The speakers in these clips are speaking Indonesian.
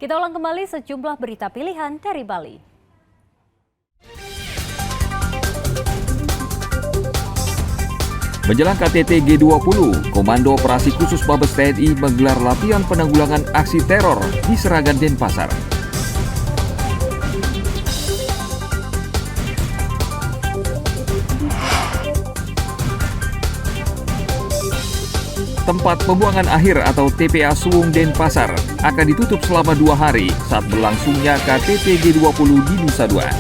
Kita ulang kembali sejumlah berita pilihan dari Bali. Menjelang KTT G20, Komando Operasi Khusus Mabes TNI menggelar latihan penanggulangan aksi teror di Seragan Denpasar. Tempat pembuangan akhir atau TPA Suwung Denpasar akan ditutup selama 2 hari saat berlangsungnya KTT G20 di Nusa Dua.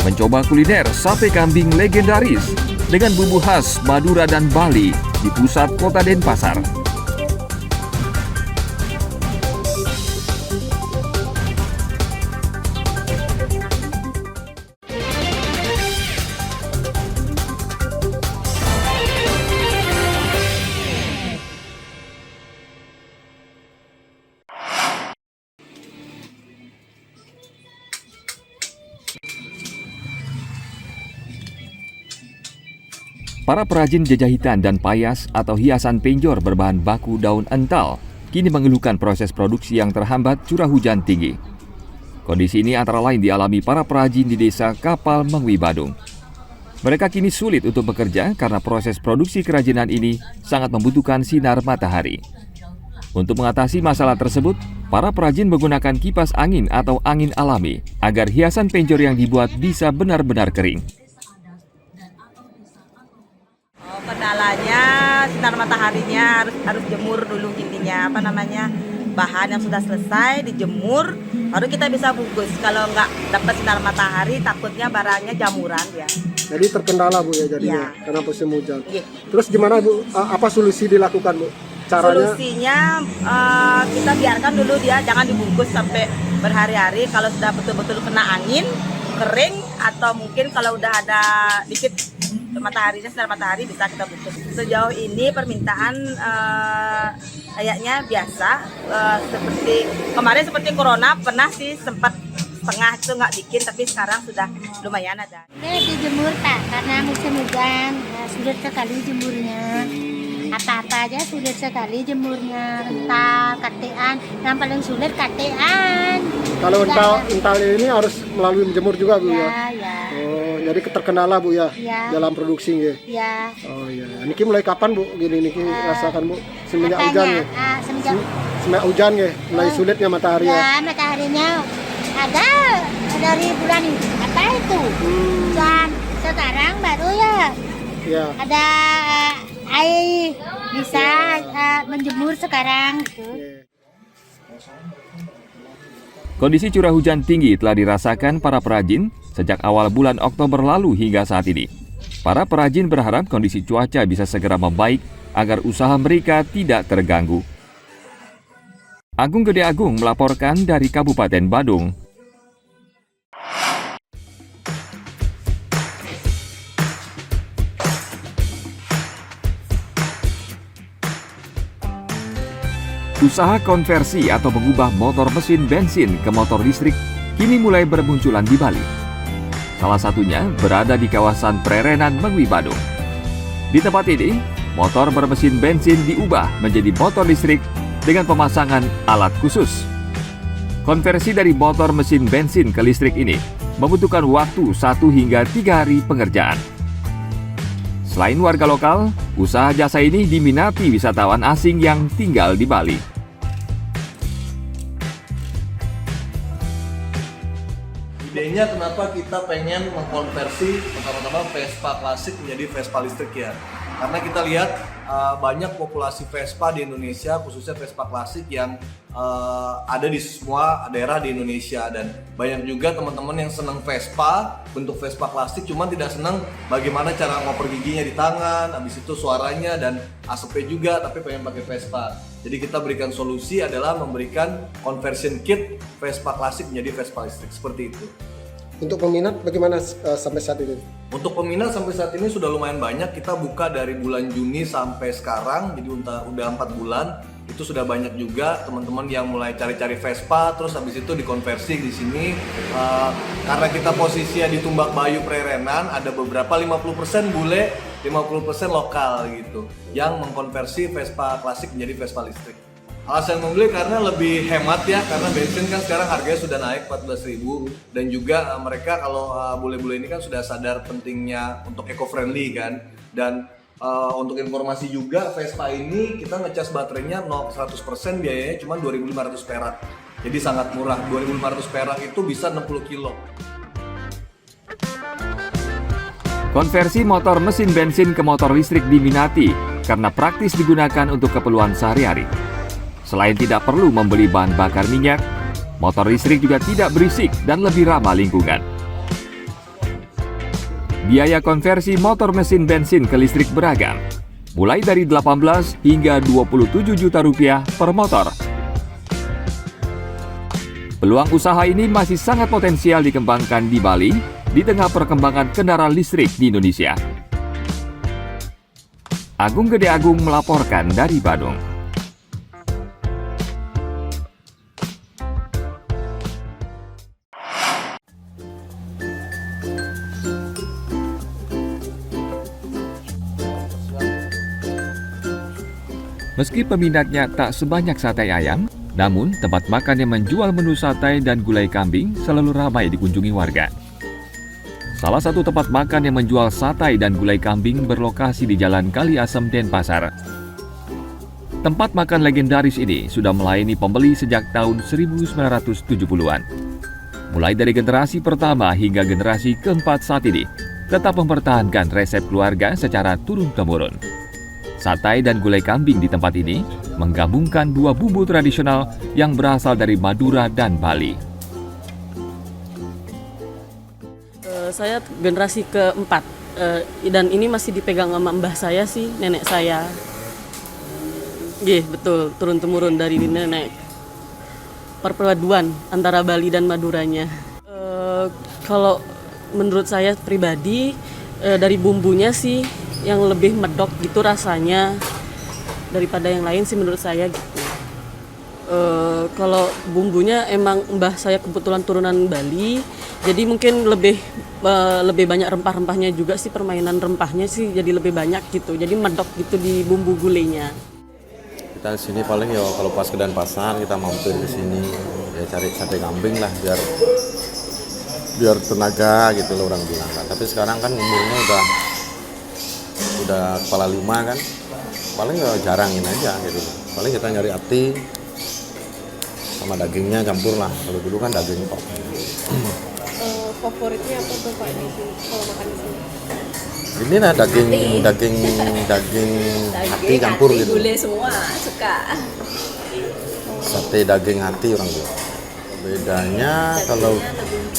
Mencoba kuliner sate kambing legendaris dengan bumbu khas Madura dan Bali di pusat kota Denpasar. Para perajin jajahitan dan payas atau hiasan penjor berbahan baku daun ental kini mengeluhkan proses produksi yang terhambat curah hujan tinggi. Kondisi ini antara lain dialami para perajin di desa Kapal Mengwi Badung. Mereka kini sulit untuk bekerja karena proses produksi kerajinan ini sangat membutuhkan sinar matahari. Untuk mengatasi masalah tersebut, para perajin menggunakan kipas angin atau angin alami agar hiasan penjor yang dibuat bisa benar-benar kering. Kendalanya sinar mataharinya harus jemur dulu intinya bahan yang sudah selesai dijemur baru kita bisa bungkus. Kalau nggak dapat sinar matahari takutnya barangnya jamuran ya. Jadi terkendala Bu ya jadinya Ya. karena musim hujan. Ya. Terus gimana Bu? Apa solusi dilakukan Bu? Caranya? Solusinya kita biarkan dulu dia jangan dibungkus sampai berhari-hari. Kalau sudah betul-betul kena angin kering atau mungkin kalau udah ada dikit sinar matahari bisa kita bungkus. Sejauh ini permintaan kayaknya biasa, seperti kemarin seperti corona pernah sih sempat setengah itu nggak bikin tapi sekarang sudah lumayan ada. Dijemur Pak karena musim hujan sulit sekali jemurnya. Apa-apa aja sulit sekali jemurnya, rental, katean, yang paling sulit katean. Kalau ental ini harus melalui menjemur juga Bu ya? Ya. Oh, jadi terkendala Bu ya, Ya. dalam produksi ya? Ya. Oh iya. Niki mulai kapan Bu gini niki rasakan Bu? Semenjak hujan ya? Semenjak hujan ya, mulai sulitnya matahari ya? Ya, mataharinya ada dari bulan ini. Apa itu? Dan sekarang baru Ya. ada air bisa menjemur sekarang gitu. Kondisi curah hujan tinggi telah dirasakan para perajin sejak awal bulan Oktober lalu hingga saat ini. Para perajin berharap kondisi cuaca bisa segera membaik agar usaha mereka tidak terganggu. Agung Gede Agung melaporkan dari Kabupaten Badung. Usaha konversi atau mengubah motor mesin bensin ke motor listrik kini mulai bermunculan di Bali. Salah satunya berada di kawasan Prerenan Mengwi Badung. Di tempat ini, motor bermesin bensin diubah menjadi motor listrik dengan pemasangan alat khusus. Konversi dari motor mesin bensin ke listrik ini membutuhkan waktu 1 hingga 3 hari pengerjaan. Selain warga lokal, usaha jasa ini diminati wisatawan asing yang tinggal di Bali. Idenya kenapa kita pengen mengkonversi pertama-tama Vespa klasik menjadi Vespa listrik ya. Karena kita lihat banyak populasi Vespa di Indonesia, khususnya Vespa klasik yang ada di semua daerah di Indonesia. Dan banyak juga teman-teman yang senang Vespa, bentuk Vespa klasik, cuman tidak senang bagaimana cara ngoper giginya di tangan, habis itu suaranya dan asapnya juga, tapi pengen pakai Vespa. Jadi kita berikan solusi adalah memberikan conversion kit Vespa klasik menjadi Vespa listrik, seperti itu. Untuk peminat bagaimana sampai saat ini? Untuk peminat sampai saat ini sudah lumayan banyak. Kita buka dari bulan Juni sampai sekarang, jadi udah 4 bulan. Itu sudah banyak juga teman-teman yang mulai cari-cari Vespa, terus habis itu dikonversi di sini. Karena kita posisinya di Tumbak Bayu Prerenan, ada beberapa 50% bule, 50% lokal gitu, yang mengkonversi Vespa klasik menjadi Vespa listrik. Alasan membeli karena lebih hemat ya, karena bensin kan sekarang harganya sudah naik 14.000, dan juga mereka kalau bule-bule ini kan sudah sadar pentingnya untuk eco-friendly kan. Dan untuk informasi juga, Vespa ini kita ngecas baterainya 100%, biayanya cuma 2.500 perak. Jadi sangat murah, 2.500 perak itu bisa 60 kilo. Konversi motor mesin bensin ke motor listrik diminati karena praktis digunakan untuk keperluan sehari-hari. Selain tidak perlu membeli bahan bakar minyak, motor listrik juga tidak berisik dan lebih ramah lingkungan. Biaya konversi motor mesin bensin ke listrik beragam, mulai dari 18 hingga 27 juta rupiah per motor. Peluang usaha ini masih sangat potensial dikembangkan di Bali di tengah perkembangan kendaraan listrik di Indonesia. Agung Gede Agung melaporkan dari Badung. Meski peminatnya tak sebanyak sate ayam, namun tempat makan yang menjual menu sate dan gulai kambing selalu ramai dikunjungi warga. Salah satu tempat makan yang menjual sate dan gulai kambing berlokasi di Jalan Kali Asem, Denpasar. Tempat makan legendaris ini sudah melayani pembeli sejak tahun 1970-an. Mulai dari generasi pertama hingga generasi keempat saat ini, tetap mempertahankan resep keluarga secara turun-temurun. Sate dan gulai kambing di tempat ini menggabungkan dua bumbu tradisional yang berasal dari Madura dan Bali. Saya generasi keempat, dan ini masih dipegang sama mbah saya sih, nenek saya. Betul, turun-temurun dari nenek. Perpaduan antara Bali dan Maduranya. Kalau menurut saya pribadi, dari bumbunya sih yang lebih medok gitu rasanya daripada yang lain sih menurut saya gitu. Kalau bumbunya emang mbah saya kebetulan turunan Bali, jadi mungkin lebih banyak rempah-rempahnya juga sih, permainan rempahnya sih jadi lebih banyak gitu, jadi medok gitu di bumbu gulainya. Kita sini paling ya kalau pas ke Denpasar kita mampir ke sini ya cari sate kambing lah biar tenaga gitu loh orang bilang kan. Tapi sekarang kan umurnya udah kepala 5 kan, paling ya jarangin aja gitu. Paling kita nyari ati sama dagingnya campur lah. Kalau dulu kan daging tok. Favoritnya apa tuh Pak di sini kalau makan di sini? Ini lah daging hati campur gitu. Gulai semua suka. Sate daging hati orang bilang. Bedanya kalau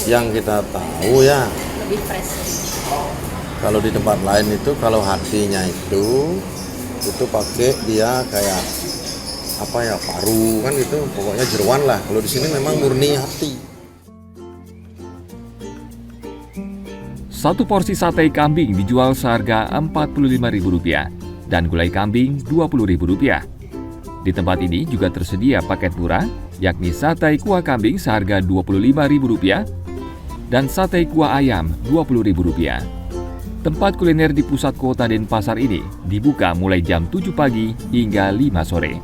yang kita tahu ya Lebih fresh. kalau di tempat lain itu kalau hatinya itu pakai dia kayak apa ya, paru kan gitu, pokoknya jeroan lah. Kalau di sini memang murni hati. Satu porsi sate kambing dijual seharga Rp45.000 dan gulai kambing Rp20.000. Di tempat ini juga tersedia paket murah, yakni sate kuah kambing seharga Rp25.000 dan sate kuah ayam Rp20.000. Tempat kuliner di pusat kota Denpasar ini dibuka mulai jam 7 pagi hingga 5 sore.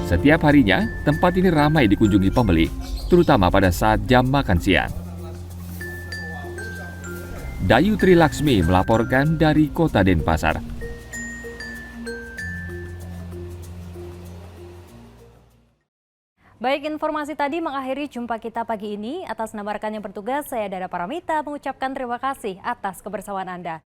Setiap harinya, tempat ini ramai dikunjungi pembeli, terutama pada saat jam makan siang. Dayu Trilaksmi melaporkan dari kota Denpasar. Baik, informasi tadi mengakhiri jumpa kita pagi ini. Atas nama rekan yang bertugas, saya Dara Paramita mengucapkan terima kasih atas kebersamaan Anda.